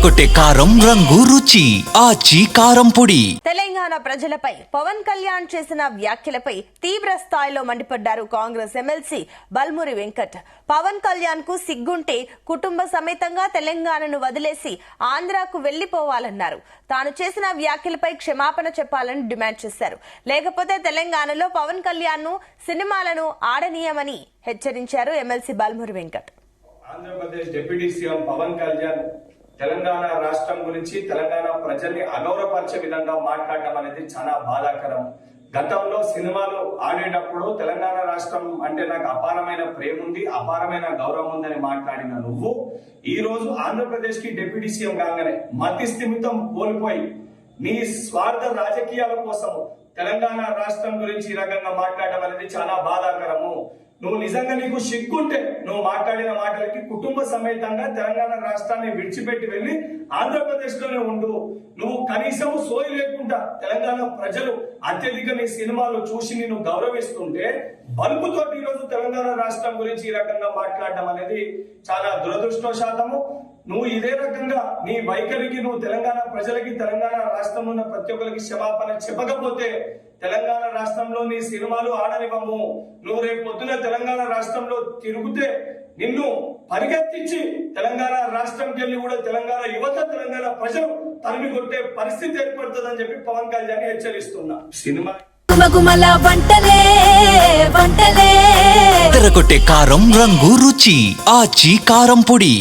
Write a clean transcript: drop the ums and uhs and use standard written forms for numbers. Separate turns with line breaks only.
ఎర్రగొట్టే కారం రంగు రుచి ఆచి కారం పొడి.
తెలంగాణ ప్రజలపై పవన్ కళ్యాణ్ చేసిన వ్యాఖ్యలపై తీవ్ర స్థాయిలో మండిపడ్డారు కాంగ్రెస్ ఎమ్మెల్సీ బల్మురి వెంకట్. పవన్ కళ్యాణ్ కు సిగ్గుంటే కుటుంబ సమేతంగా తెలంగాణను వదిలేసి ఆంధ్రాకు వెళ్లిపోవాలన్నారు. తాను చేసిన వ్యాఖ్యలపై క్షమాపణ చెప్పాలని డిమాండ్ చేశారు. లేకపోతే తెలంగాణలో పవన్ కళ్యాణ్ ను సినిమాలను ఆడనీయమని హెచ్చరించారు MLC Balmuri Venkat.
Andhra Pradesh deputy CM Pawan Kalyan Telangana రాష్ట్రం గురించి తెలంగాణ ప్రజల్ని అగౌరవపరిచే విధంగా మాట్లాడటం అనేది చాలా బాధాకరం. గతంలో సినిమాలు ఆడేటప్పుడు తెలంగాణ రాష్ట్రం అంటే నాకు అపారమైన ప్రేమ ఉంది, అపారమైన గౌరవం ఉందని మాట్లాడిన నువ్వు ఈ రోజు ఆంధ్రప్రదేశ్ కి డిప్యూటీ సీఎం కాగానే మతి స్థిమితం కోల్పోయి నీ స్వార్థ రాజకీయాల కోసం తెలంగాణ రాష్ట్రం గురించి ఈ రకంగా మాట్లాడటం అనేది చాలా బాధాకరము. నువ్వు నిజంగా నీకు సిగ్గుంటే నువ్వు మాట్లాడిన మాటలకి కుటుంబ సమేతంగా తెలంగాణ రాష్ట్రాన్ని విడిచిపెట్టి వెళ్లి ఆంధ్రప్రదేశ్ లోనే ఉండు. నువ్వు కనీసం సోయి లేకుండా తెలంగాణ ప్రజలు అత్యధిక నీ సినిమాలు చూసి నిన్ను గౌరవిస్తుంటే బల్బుతోటి ఈ రోజు తెలంగాణ రాష్ట్రం గురించి ఈ రకంగా మాట్లాడడం అనేది చాలా దురదృష్టవశాతము. నువ్వు ఇదే రకంగా నీ వైఖరికి నువ్వు తెలంగాణ ప్రజలకి తెలంగాణ రాష్ట్రంలో ఉన్న ప్రతి ఒక్కరికి క్షమాపణ చెప్పకపోతే తెలంగాణ రాష్ట్రంలో నీ సినిమాలు ఆడనివ్వము. నువ్వు రేపు పొద్దున తెలంగాణ రాష్ట్రంలో తిరుగుతే నిన్ను పరిగెత్తించి తెలంగాణ రాష్ట్రంకి వెళ్ళి కూడా తెలంగాణ యువత తెలంగాణ ప్రజలు తరిమి కొట్టే పరిస్థితి ఏర్పడుతుందని చెప్పి పవన్ కళ్యాణ్ హెచ్చరిస్తున్నా. సినిమా
ఎర్రగొట్టే కారం రంగు రుచి ఆచి కారం పొడి.